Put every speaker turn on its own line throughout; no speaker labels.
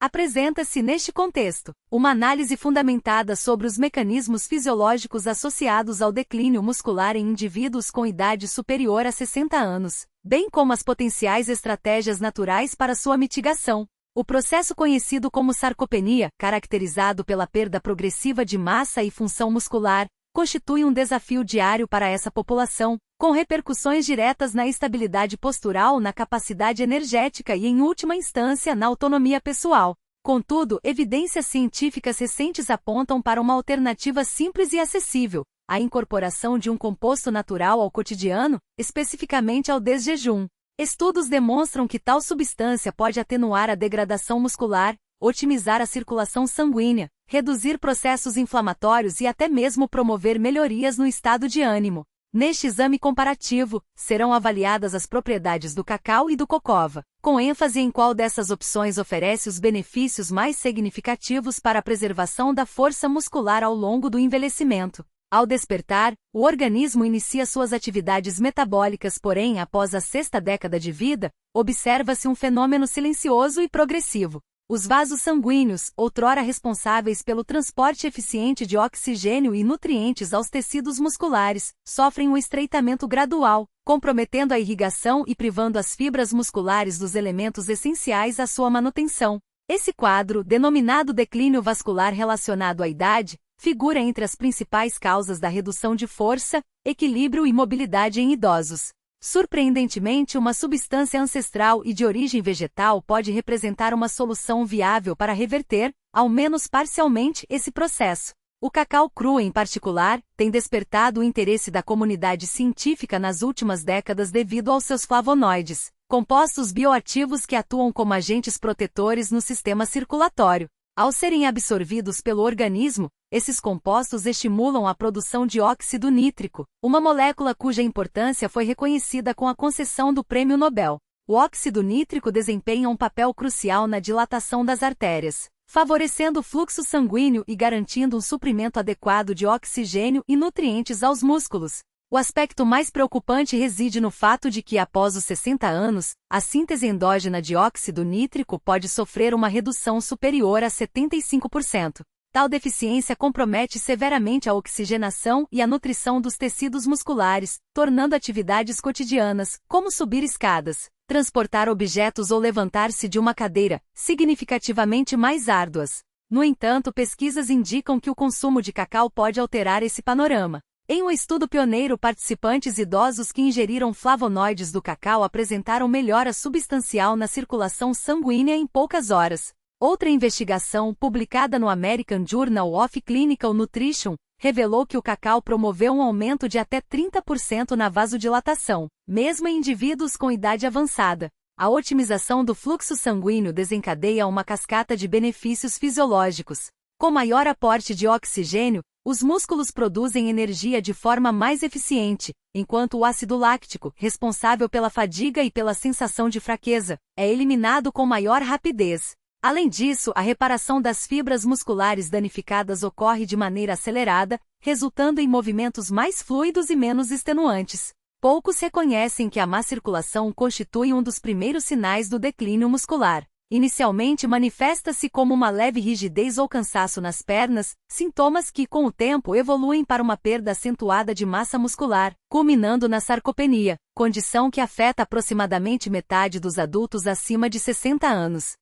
Apresenta-se neste contexto uma análise fundamentada sobre os mecanismos fisiológicos associados ao declínio muscular em indivíduos com idade superior a 60 anos, bem como as potenciais estratégias naturais para sua mitigação. O processo conhecido como sarcopenia, caracterizado pela perda progressiva de massa e função muscular, constitui um desafio diário para essa população, com repercussões diretas na estabilidade postural, na capacidade energética e, em última instância, na autonomia pessoal. Contudo, evidências científicas recentes apontam para uma alternativa simples e acessível: a incorporação de um composto natural ao cotidiano, especificamente ao desjejum. Estudos demonstram que tal substância pode atenuar a degradação muscular, otimizar a circulação sanguínea, reduzir processos inflamatórios e até mesmo promover melhorias no estado de ânimo. Neste exame comparativo, serão avaliadas as propriedades do cacau e do cocova, com ênfase em qual dessas opções oferece os benefícios mais significativos para a preservação da força muscular ao longo do envelhecimento. Ao despertar, o organismo inicia suas atividades metabólicas, porém, após a sexta década de vida, observa-se um fenômeno silencioso e progressivo. Os vasos sanguíneos, outrora responsáveis pelo transporte eficiente de oxigênio e nutrientes aos tecidos musculares, sofrem um estreitamento gradual, comprometendo a irrigação e privando as fibras musculares dos elementos essenciais à sua manutenção. Esse quadro, denominado declínio vascular relacionado à idade, figura entre as principais causas da redução de força, equilíbrio e mobilidade em idosos. Surpreendentemente, uma substância ancestral e de origem vegetal pode representar uma solução viável para reverter, ao menos parcialmente, esse processo. O cacau cru, em particular, tem despertado o interesse da comunidade científica nas últimas décadas devido aos seus flavonoides, compostos bioativos que atuam como agentes protetores no sistema circulatório. Ao serem absorvidos pelo organismo, esses compostos estimulam a produção de óxido nítrico, uma molécula cuja importância foi reconhecida com a concessão do Prêmio Nobel. O óxido nítrico desempenha um papel crucial na dilatação das artérias, favorecendo o fluxo sanguíneo e garantindo um suprimento adequado de oxigênio e nutrientes aos músculos. O aspecto mais preocupante reside no fato de que, após os 60 anos, a síntese endógena de óxido nítrico pode sofrer uma redução superior a 75%. Tal deficiência compromete severamente a oxigenação e a nutrição dos tecidos musculares, tornando atividades cotidianas, como subir escadas, transportar objetos ou levantar-se de uma cadeira, significativamente mais árduas. No entanto, pesquisas indicam que o consumo de cacau pode alterar esse panorama. Em um estudo pioneiro, participantes idosos que ingeriram flavonoides do cacau apresentaram melhora substancial na circulação sanguínea em poucas horas. Outra investigação, publicada no American Journal of Clinical Nutrition, revelou que o cacau promoveu um aumento de até 30% na vasodilatação, mesmo em indivíduos com idade avançada. A otimização do fluxo sanguíneo desencadeia uma cascata de benefícios fisiológicos. Com maior aporte de oxigênio, os músculos produzem energia de forma mais eficiente, enquanto o ácido láctico, responsável pela fadiga e pela sensação de fraqueza, é eliminado com maior rapidez. Além disso, a reparação das fibras musculares danificadas ocorre de maneira acelerada, resultando em movimentos mais fluidos e menos extenuantes. Poucos reconhecem que a má circulação constitui um dos primeiros sinais do declínio muscular. Inicialmente manifesta-se como uma leve rigidez ou cansaço nas pernas, sintomas que, com o tempo, evoluem para uma perda acentuada de massa muscular, culminando na sarcopenia, condição que afeta aproximadamente metade dos adultos acima de 60 anos.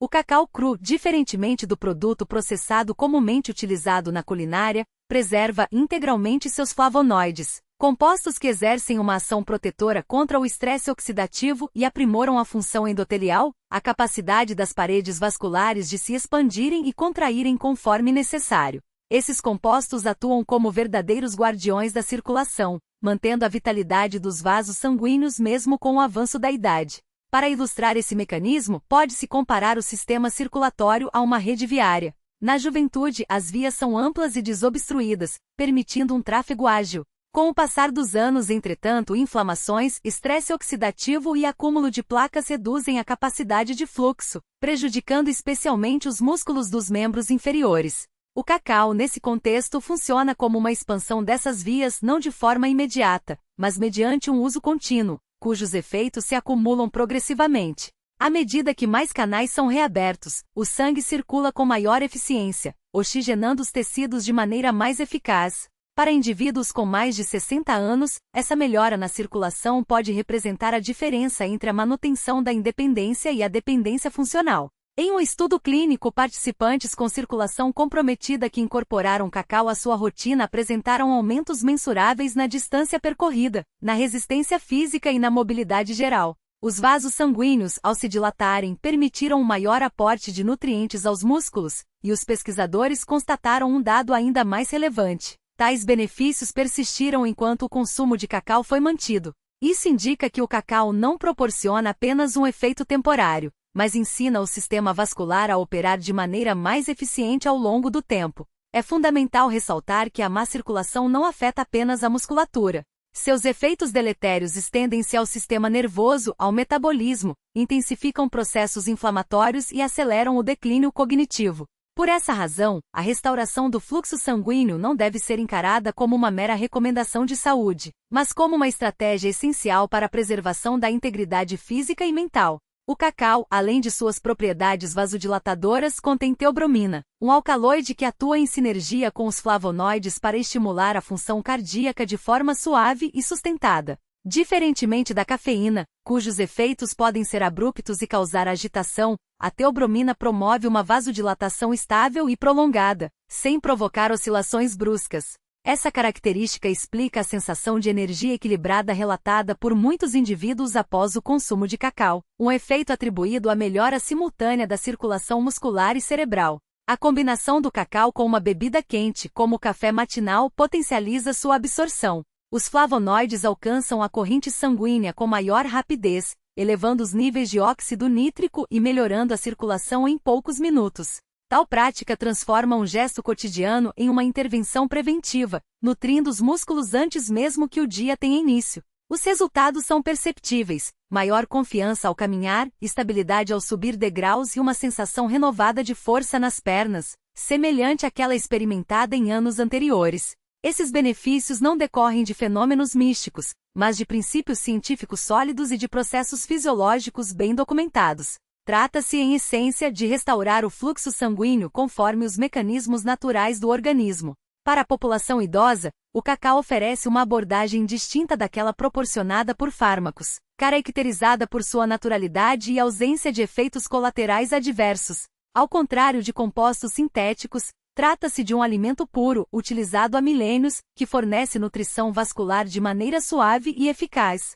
O cacau cru, diferentemente do produto processado comumente utilizado na culinária, preserva integralmente seus flavonoides, compostos que exercem uma ação protetora contra o estresse oxidativo e aprimoram a função endotelial, a capacidade das paredes vasculares de se expandirem e contraírem conforme necessário. Esses compostos atuam como verdadeiros guardiões da circulação, mantendo a vitalidade dos vasos sanguíneos mesmo com o avanço da idade. Para ilustrar esse mecanismo, pode-se comparar o sistema circulatório a uma rede viária. Na juventude, as vias são amplas e desobstruídas, permitindo um tráfego ágil. Com o passar dos anos, entretanto, inflamações, estresse oxidativo e acúmulo de placas reduzem a capacidade de fluxo, prejudicando especialmente os músculos dos membros inferiores. O cacau, nesse contexto, funciona como uma expansão dessas vias não de forma imediata, mas mediante um uso contínuo, cujos efeitos se acumulam progressivamente. À medida que mais canais são reabertos, o sangue circula com maior eficiência, oxigenando os tecidos de maneira mais eficaz. Para indivíduos com mais de 60 anos, essa melhora na circulação pode representar a diferença entre a manutenção da independência e a dependência funcional. Em um estudo clínico, participantes com circulação comprometida que incorporaram cacau à sua rotina apresentaram aumentos mensuráveis na distância percorrida, na resistência física e na mobilidade geral. Os vasos sanguíneos, ao se dilatarem, permitiram um maior aporte de nutrientes aos músculos, e os pesquisadores constataram um dado ainda mais relevante. Tais benefícios persistiram enquanto o consumo de cacau foi mantido. Isso indica que o cacau não proporciona apenas um efeito temporário, mas ensina o sistema vascular a operar de maneira mais eficiente ao longo do tempo. É fundamental ressaltar que a má circulação não afeta apenas a musculatura. Seus efeitos deletérios estendem-se ao sistema nervoso, ao metabolismo, intensificam processos inflamatórios e aceleram o declínio cognitivo. Por essa razão, a restauração do fluxo sanguíneo não deve ser encarada como uma mera recomendação de saúde, mas como uma estratégia essencial para a preservação da integridade física e mental. O cacau, além de suas propriedades vasodilatadoras, contém teobromina, um alcaloide que atua em sinergia com os flavonoides para estimular a função cardíaca de forma suave e sustentada. Diferentemente da cafeína, cujos efeitos podem ser abruptos e causar agitação, a teobromina promove uma vasodilatação estável e prolongada, sem provocar oscilações bruscas. Essa característica explica a sensação de energia equilibrada relatada por muitos indivíduos após o consumo de cacau, um efeito atribuído à melhora simultânea da circulação muscular e cerebral. A combinação do cacau com uma bebida quente, como o café matinal, potencializa sua absorção. Os flavonoides alcançam a corrente sanguínea com maior rapidez, elevando os níveis de óxido nítrico e melhorando a circulação em poucos minutos. Tal prática transforma um gesto cotidiano em uma intervenção preventiva, nutrindo os músculos antes mesmo que o dia tenha início. Os resultados são perceptíveis: maior confiança ao caminhar, estabilidade ao subir degraus e uma sensação renovada de força nas pernas, semelhante àquela experimentada em anos anteriores. Esses benefícios não decorrem de fenômenos místicos, mas de princípios científicos sólidos e de processos fisiológicos bem documentados. Trata-se, em essência, de restaurar o fluxo sanguíneo conforme os mecanismos naturais do organismo. Para a população idosa, o cacau oferece uma abordagem distinta daquela proporcionada por fármacos, caracterizada por sua naturalidade e ausência de efeitos colaterais adversos. Ao contrário de compostos sintéticos, trata-se de um alimento puro, utilizado há milênios, que fornece nutrição vascular de maneira suave e eficaz.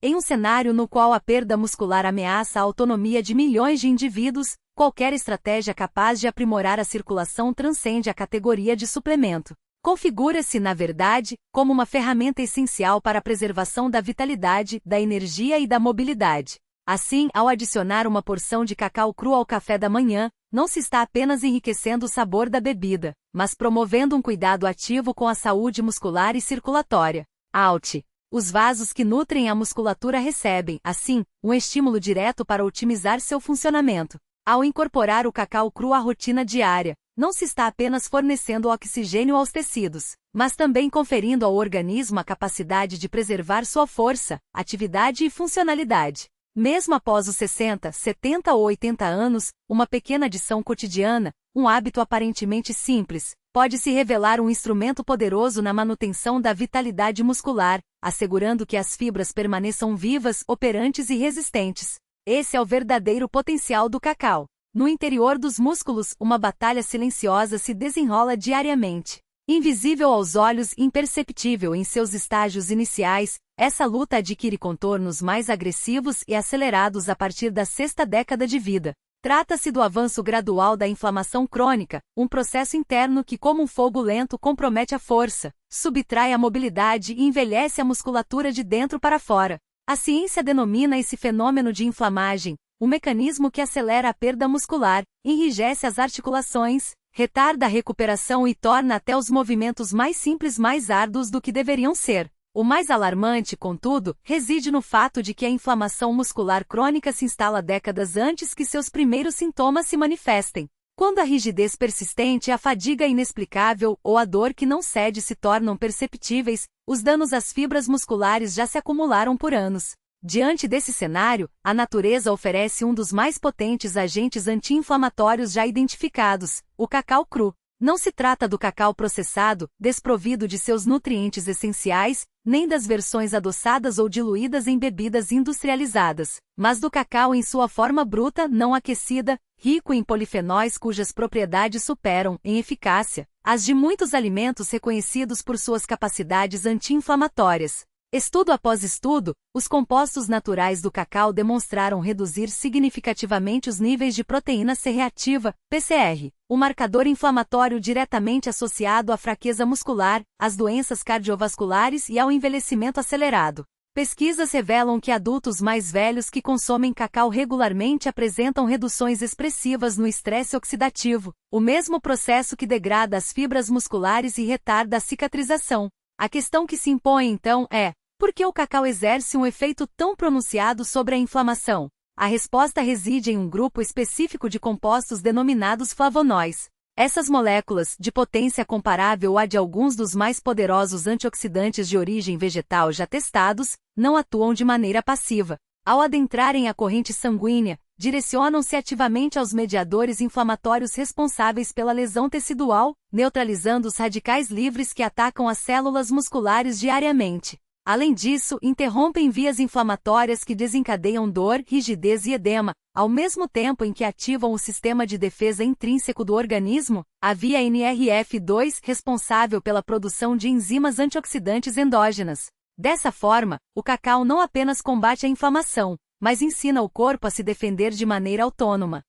Em um cenário no qual a perda muscular ameaça a autonomia de milhões de indivíduos, qualquer estratégia capaz de aprimorar a circulação transcende a categoria de suplemento. Configura-se, na verdade, como uma ferramenta essencial para a preservação da vitalidade, da energia e da mobilidade. Assim, ao adicionar uma porção de cacau cru ao café da manhã, não se está apenas enriquecendo o sabor da bebida, mas promovendo um cuidado ativo com a saúde muscular e circulatória. Alt. Os vasos que nutrem a musculatura recebem, assim, um estímulo direto para otimizar seu funcionamento. Ao incorporar o cacau cru à rotina diária, não se está apenas fornecendo oxigênio aos tecidos, mas também conferindo ao organismo a capacidade de preservar sua força, atividade e funcionalidade. Mesmo após os 60, 70 ou 80 anos, uma pequena adição cotidiana, um hábito aparentemente simples, pode se revelar um instrumento poderoso na manutenção da vitalidade muscular, assegurando que as fibras permaneçam vivas, operantes e resistentes. Esse é o verdadeiro potencial do cacau. No interior dos músculos, uma batalha silenciosa se desenrola diariamente. Invisível aos olhos e imperceptível em seus estágios iniciais, essa luta adquire contornos mais agressivos e acelerados a partir da sexta década de vida. Trata-se do avanço gradual da inflamação crônica, um processo interno que, como um fogo lento, compromete a força, subtrai a mobilidade e envelhece a musculatura de dentro para fora. A ciência denomina esse fenômeno de inflamagem, um mecanismo que acelera a perda muscular, enrijece as articulações, retarda a recuperação e torna até os movimentos mais simples mais árduos do que deveriam ser. O mais alarmante, contudo, reside no fato de que a inflamação muscular crônica se instala décadas antes que seus primeiros sintomas se manifestem. Quando a rigidez persistente, a fadiga inexplicável ou a dor que não cede se tornam perceptíveis, os danos às fibras musculares já se acumularam por anos. Diante desse cenário, a natureza oferece um dos mais potentes agentes anti-inflamatórios já identificados, o cacau cru. Não se trata do cacau processado, desprovido de seus nutrientes essenciais, nem das versões adoçadas ou diluídas em bebidas industrializadas, mas do cacau em sua forma bruta, não aquecida, rico em polifenóis cujas propriedades superam, em eficácia, as de muitos alimentos reconhecidos por suas capacidades anti-inflamatórias. Estudo após estudo, os compostos naturais do cacau demonstraram reduzir significativamente os níveis de proteína C reativa, PCR, o marcador inflamatório diretamente associado à fraqueza muscular, às doenças cardiovasculares e ao envelhecimento acelerado. Pesquisas revelam que adultos mais velhos que consomem cacau regularmente apresentam reduções expressivas no estresse oxidativo, o mesmo processo que degrada as fibras musculares e retarda a cicatrização. A questão que se impõe então é: por que o cacau exerce um efeito tão pronunciado sobre a inflamação? A resposta reside em um grupo específico de compostos denominados flavonois. Essas moléculas, de potência comparável à de alguns dos mais poderosos antioxidantes de origem vegetal já testados, não atuam de maneira passiva. Ao adentrarem a corrente sanguínea, direcionam-se ativamente aos mediadores inflamatórios responsáveis pela lesão tecidual, neutralizando os radicais livres que atacam as células musculares diariamente. Além disso, interrompem vias inflamatórias que desencadeiam dor, rigidez e edema, ao mesmo tempo em que ativam o sistema de defesa intrínseco do organismo, a via NRF2, responsável pela produção de enzimas antioxidantes endógenas. Dessa forma, o cacau não apenas combate a inflamação, mas ensina o corpo a se defender de maneira autônoma.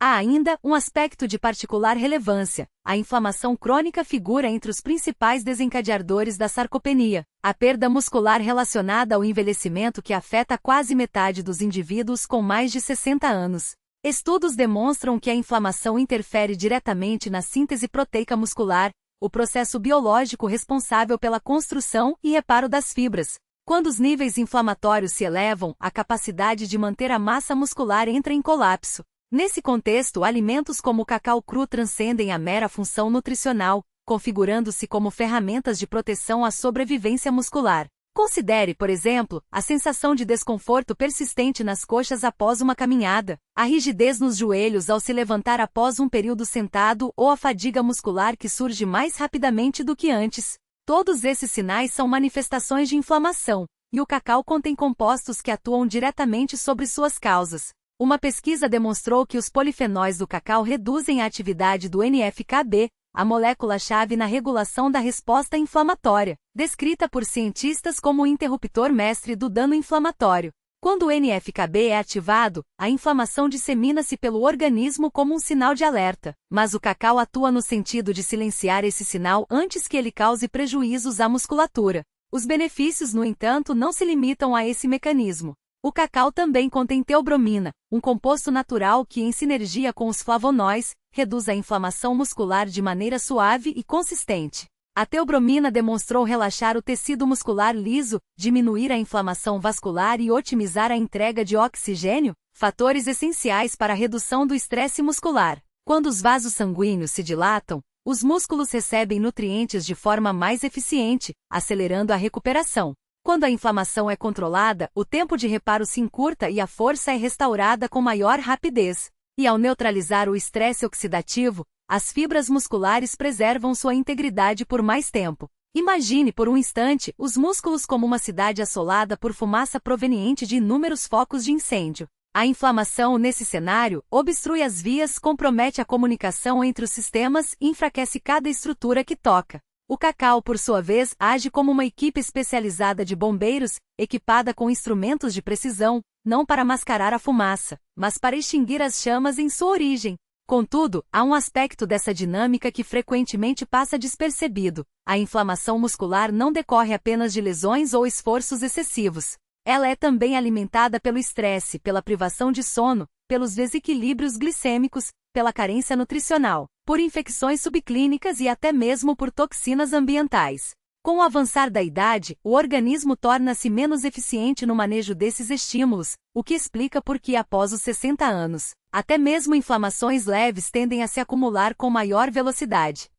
Há ainda um aspecto de particular relevância: a inflamação crônica figura entre os principais desencadeadores da sarcopenia, a perda muscular relacionada ao envelhecimento que afeta quase metade dos indivíduos com mais de 60 anos. Estudos demonstram que a inflamação interfere diretamente na síntese proteica muscular, o processo biológico responsável pela construção e reparo das fibras. Quando os níveis inflamatórios se elevam, a capacidade de manter a massa muscular entra em colapso. Nesse contexto, alimentos como o cacau cru transcendem a mera função nutricional, configurando-se como ferramentas de proteção à sobrevivência muscular. Considere, por exemplo, a sensação de desconforto persistente nas coxas após uma caminhada, a rigidez nos joelhos ao se levantar após um período sentado ou a fadiga muscular que surge mais rapidamente do que antes. Todos esses sinais são manifestações de inflamação, e o cacau contém compostos que atuam diretamente sobre suas causas. Uma pesquisa demonstrou que os polifenóis do cacau reduzem a atividade do NF-κB, a molécula-chave na regulação da resposta inflamatória, descrita por cientistas como o interruptor mestre do dano inflamatório. Quando o NF-κB é ativado, a inflamação dissemina-se pelo organismo como um sinal de alerta, mas o cacau atua no sentido de silenciar esse sinal antes que ele cause prejuízos à musculatura. Os benefícios, no entanto, não se limitam a esse mecanismo. O cacau também contém teobromina, um composto natural que, em sinergia com os flavonois, reduz a inflamação muscular de maneira suave e consistente. A teobromina demonstrou relaxar o tecido muscular liso, diminuir a inflamação vascular e otimizar a entrega de oxigênio, fatores essenciais para a redução do estresse muscular. Quando os vasos sanguíneos se dilatam, os músculos recebem nutrientes de forma mais eficiente, acelerando a recuperação. Quando a inflamação é controlada, o tempo de reparo se encurta e a força é restaurada com maior rapidez. E ao neutralizar o estresse oxidativo, as fibras musculares preservam sua integridade por mais tempo. Imagine por um instante os músculos como uma cidade assolada por fumaça proveniente de inúmeros focos de incêndio. A inflamação nesse cenário obstrui as vias, compromete a comunicação entre os sistemas e enfraquece cada estrutura que toca. O cacau, por sua vez, age como uma equipe especializada de bombeiros, equipada com instrumentos de precisão, não para mascarar a fumaça, mas para extinguir as chamas em sua origem. Contudo, há um aspecto dessa dinâmica que frequentemente passa despercebido: a inflamação muscular não decorre apenas de lesões ou esforços excessivos. Ela é também alimentada pelo estresse, pela privação de sono, pelos desequilíbrios glicêmicos, pela carência nutricional, por infecções subclínicas e até mesmo por toxinas ambientais. Com o avançar da idade, o organismo torna-se menos eficiente no manejo desses estímulos, o que explica por que após os 60 anos, até mesmo inflamações leves tendem a se acumular com maior velocidade.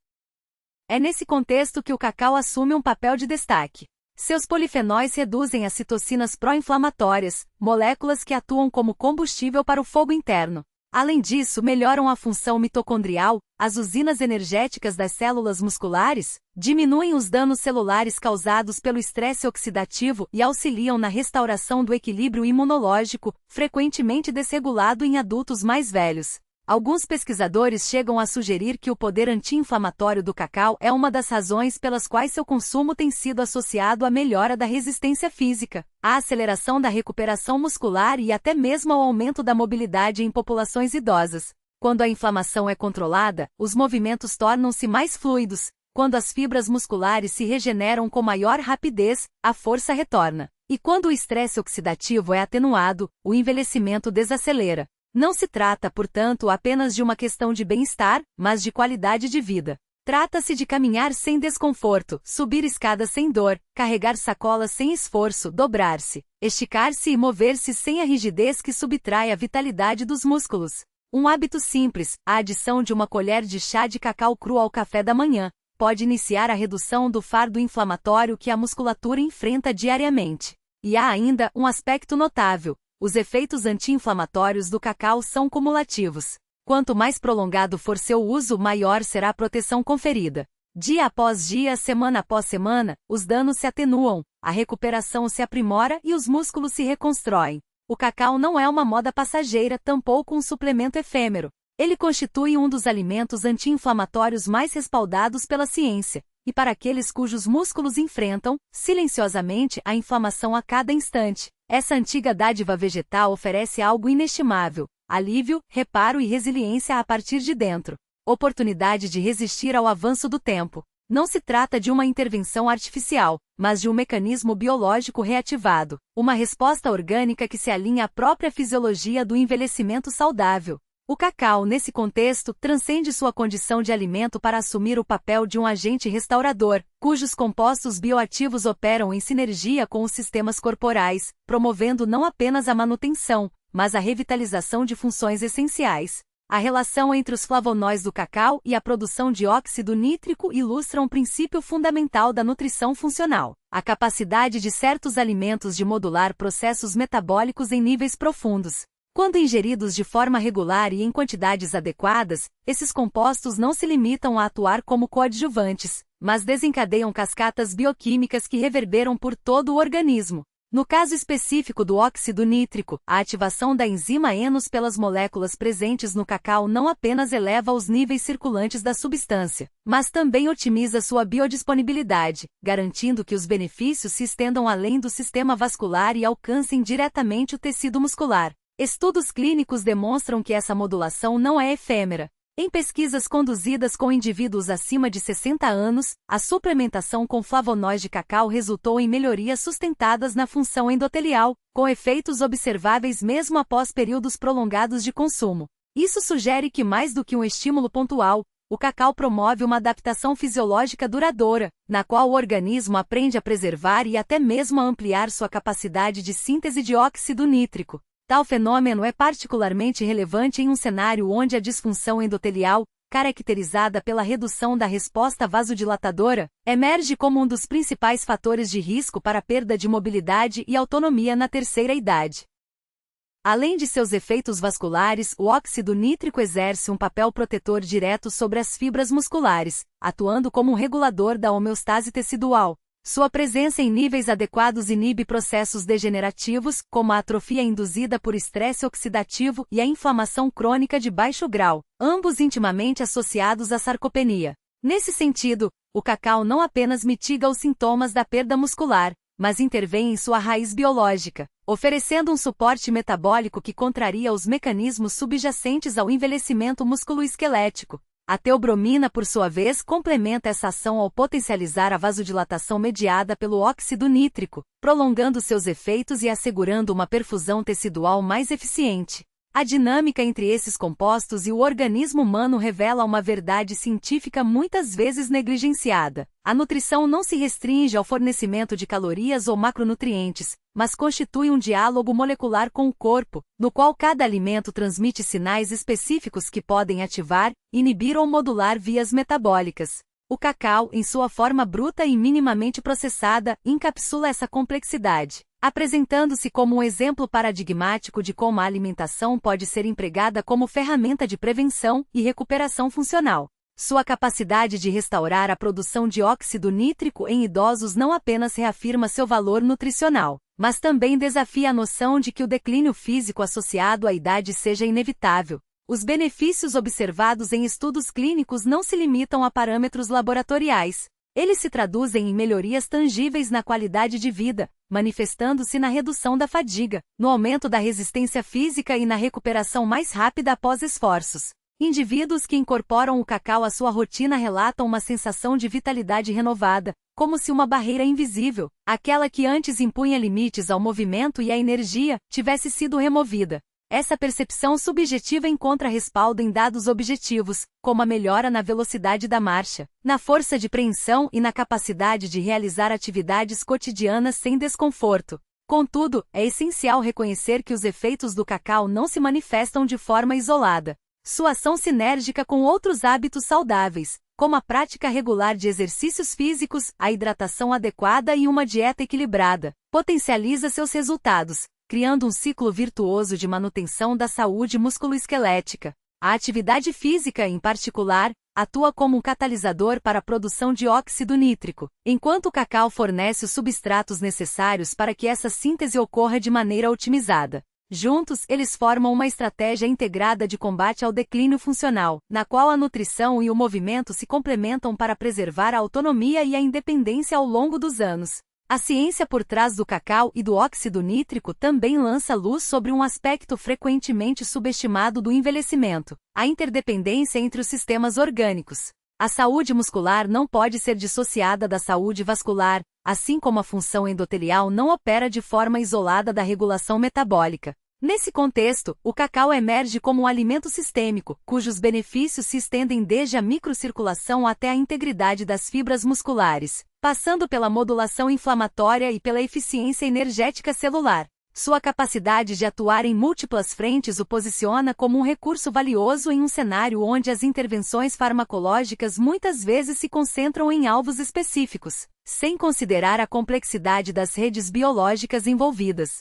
É nesse contexto que o cacau assume um papel de destaque. Seus polifenóis reduzem as citocinas pró-inflamatórias, moléculas que atuam como combustível para o fogo interno. Além disso, melhoram a função mitocondrial, as usinas energéticas das células musculares, diminuem os danos celulares causados pelo estresse oxidativo e auxiliam na restauração do equilíbrio imunológico, frequentemente desregulado em adultos mais velhos. Alguns pesquisadores chegam a sugerir que o poder anti-inflamatório do cacau é uma das razões pelas quais seu consumo tem sido associado à melhora da resistência física, à aceleração da recuperação muscular e até mesmo ao aumento da mobilidade em populações idosas. Quando a inflamação é controlada, os movimentos tornam-se mais fluidos. Quando as fibras musculares se regeneram com maior rapidez, a força retorna. E quando o estresse oxidativo é atenuado, o envelhecimento desacelera. Não se trata, portanto, apenas de uma questão de bem-estar, mas de qualidade de vida. Trata-se de caminhar sem desconforto, subir escadas sem dor, carregar sacolas sem esforço, dobrar-se, esticar-se e mover-se sem a rigidez que subtrai a vitalidade dos músculos. Um hábito simples, a adição de uma colher de chá de cacau cru ao café da manhã, pode iniciar a redução do fardo inflamatório que a musculatura enfrenta diariamente. E há ainda um aspecto notável. Os efeitos anti-inflamatórios do cacau são cumulativos. Quanto mais prolongado for seu uso, maior será a proteção conferida. Dia após dia, semana após semana, os danos se atenuam, a recuperação se aprimora e os músculos se reconstroem. O cacau não é uma moda passageira, tampouco um suplemento efêmero. Ele constitui um dos alimentos anti-inflamatórios mais respaldados pela ciência, e para aqueles cujos músculos enfrentam, silenciosamente, a inflamação a cada instante, essa antiga dádiva vegetal oferece algo inestimável: alívio, reparo e resiliência a partir de dentro. Oportunidade de resistir ao avanço do tempo. Não se trata de uma intervenção artificial, mas de um mecanismo biológico reativado, uma resposta orgânica que se alinha à própria fisiologia do envelhecimento saudável. O cacau, nesse contexto, transcende sua condição de alimento para assumir o papel de um agente restaurador, cujos compostos bioativos operam em sinergia com os sistemas corporais, promovendo não apenas a manutenção, mas a revitalização de funções essenciais. A relação entre os flavonoides do cacau e a produção de óxido nítrico ilustra um princípio fundamental da nutrição funcional: a capacidade de certos alimentos de modular processos metabólicos em níveis profundos. Quando ingeridos de forma regular e em quantidades adequadas, esses compostos não se limitam a atuar como coadjuvantes, mas desencadeiam cascatas bioquímicas que reverberam por todo o organismo. No caso específico do óxido nítrico, a ativação da enzima ENOS pelas moléculas presentes no cacau não apenas eleva os níveis circulantes da substância, mas também otimiza sua biodisponibilidade, garantindo que os benefícios se estendam além do sistema vascular e alcancem diretamente o tecido muscular. Estudos clínicos demonstram que essa modulação não é efêmera. Em pesquisas conduzidas com indivíduos acima de 60 anos, a suplementação com flavonoides de cacau resultou em melhorias sustentadas na função endotelial, com efeitos observáveis mesmo após períodos prolongados de consumo. Isso sugere que, mais do que um estímulo pontual, o cacau promove uma adaptação fisiológica duradoura, na qual o organismo aprende a preservar e até mesmo a ampliar sua capacidade de síntese de óxido nítrico. Tal fenômeno é particularmente relevante em um cenário onde a disfunção endotelial, caracterizada pela redução da resposta vasodilatadora, emerge como um dos principais fatores de risco para a perda de mobilidade e autonomia na terceira idade. Além de seus efeitos vasculares, o óxido nítrico exerce um papel protetor direto sobre as fibras musculares, atuando como um regulador da homeostase tecidual. Sua presença em níveis adequados inibe processos degenerativos, como a atrofia induzida por estresse oxidativo e a inflamação crônica de baixo grau, ambos intimamente associados à sarcopenia. Nesse sentido, o cacau não apenas mitiga os sintomas da perda muscular, mas intervém em sua raiz biológica, oferecendo um suporte metabólico que contraria os mecanismos subjacentes ao envelhecimento musculoesquelético. A teobromina, por sua vez, complementa essa ação ao potencializar a vasodilatação mediada pelo óxido nítrico, prolongando seus efeitos e assegurando uma perfusão tecidual mais eficiente. A dinâmica entre esses compostos e o organismo humano revela uma verdade científica muitas vezes negligenciada. A nutrição não se restringe ao fornecimento de calorias ou macronutrientes, mas constitui um diálogo molecular com o corpo, no qual cada alimento transmite sinais específicos que podem ativar, inibir ou modular vias metabólicas. O cacau, em sua forma bruta e minimamente processada, encapsula essa complexidade, apresentando-se como um exemplo paradigmático de como a alimentação pode ser empregada como ferramenta de prevenção e recuperação funcional. Sua capacidade de restaurar a produção de óxido nítrico em idosos não apenas reafirma seu valor nutricional, mas também desafia a noção de que o declínio físico associado à idade seja inevitável. Os benefícios observados em estudos clínicos não se limitam a parâmetros laboratoriais. Eles se traduzem em melhorias tangíveis na qualidade de vida, manifestando-se na redução da fadiga, no aumento da resistência física e na recuperação mais rápida após esforços. Indivíduos que incorporam o cacau à sua rotina relatam uma sensação de vitalidade renovada, como se uma barreira invisível, aquela que antes impunha limites ao movimento e à energia, tivesse sido removida. Essa percepção subjetiva encontra respaldo em dados objetivos, como a melhora na velocidade da marcha, na força de preensão e na capacidade de realizar atividades cotidianas sem desconforto. Contudo, é essencial reconhecer que os efeitos do cacau não se manifestam de forma isolada. Sua ação sinérgica com outros hábitos saudáveis, como a prática regular de exercícios físicos, a hidratação adequada e uma dieta equilibrada, potencializa seus resultados, criando um ciclo virtuoso de manutenção da saúde musculoesquelética. A atividade física, em particular, atua como um catalisador para a produção de óxido nítrico, enquanto o cacau fornece os substratos necessários para que essa síntese ocorra de maneira otimizada. Juntos, eles formam uma estratégia integrada de combate ao declínio funcional, na qual a nutrição e o movimento se complementam para preservar a autonomia e a independência ao longo dos anos. A ciência por trás do cacau e do óxido nítrico também lança luz sobre um aspecto frequentemente subestimado do envelhecimento: a interdependência entre os sistemas orgânicos. A saúde muscular não pode ser dissociada da saúde vascular, assim como a função endotelial não opera de forma isolada da regulação metabólica. Nesse contexto, o cacau emerge como um alimento sistêmico, cujos benefícios se estendem desde a microcirculação até a integridade das fibras musculares, passando pela modulação inflamatória e pela eficiência energética celular. Sua capacidade de atuar em múltiplas frentes o posiciona como um recurso valioso em um cenário onde as intervenções farmacológicas muitas vezes se concentram em alvos específicos, sem considerar a complexidade das redes biológicas envolvidas.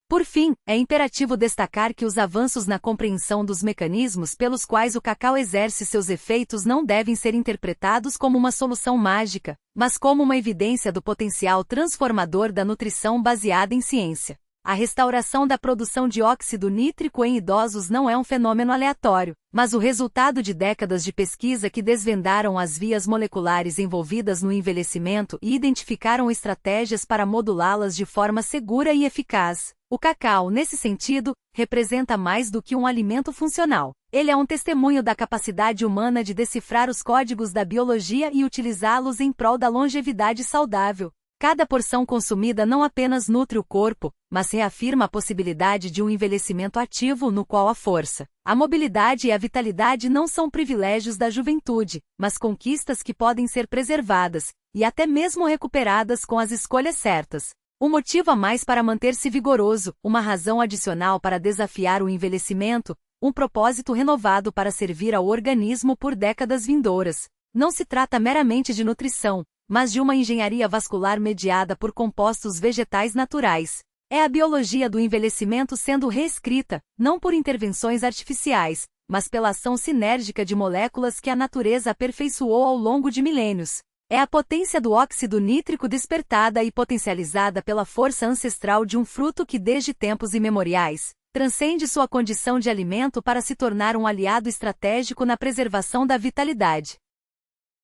Por fim, é imperativo destacar que os avanços na compreensão dos mecanismos pelos quais o cacau exerce seus efeitos não devem ser interpretados como uma solução mágica, mas como uma evidência do potencial transformador da nutrição baseada em ciência. A restauração da produção de óxido nítrico em idosos não é um fenômeno aleatório, mas o resultado de décadas de pesquisa que desvendaram as vias moleculares envolvidas no envelhecimento e identificaram estratégias para modulá-las de forma segura e eficaz. O cacau, nesse sentido, representa mais do que um alimento funcional. Ele é um testemunho da capacidade humana de decifrar os códigos da biologia e utilizá-los em prol da longevidade saudável. Cada porção consumida não apenas nutre o corpo, mas reafirma a possibilidade de um envelhecimento ativo no qual a força, a mobilidade e a vitalidade não são privilégios da juventude, mas conquistas que podem ser preservadas, e até mesmo recuperadas com as escolhas certas. Um motivo a mais para manter-se vigoroso, uma razão adicional para desafiar o envelhecimento, um propósito renovado para servir ao organismo por décadas vindouras. Não se trata meramente de nutrição, mas de uma engenharia vascular mediada por compostos vegetais naturais. É a biologia do envelhecimento sendo reescrita, não por intervenções artificiais, mas pela ação sinérgica de moléculas que a natureza aperfeiçoou ao longo de milênios. É a potência do óxido nítrico despertada e potencializada pela força ancestral de um fruto que desde tempos imemoriais transcende sua condição de alimento para se tornar um aliado estratégico na preservação da vitalidade.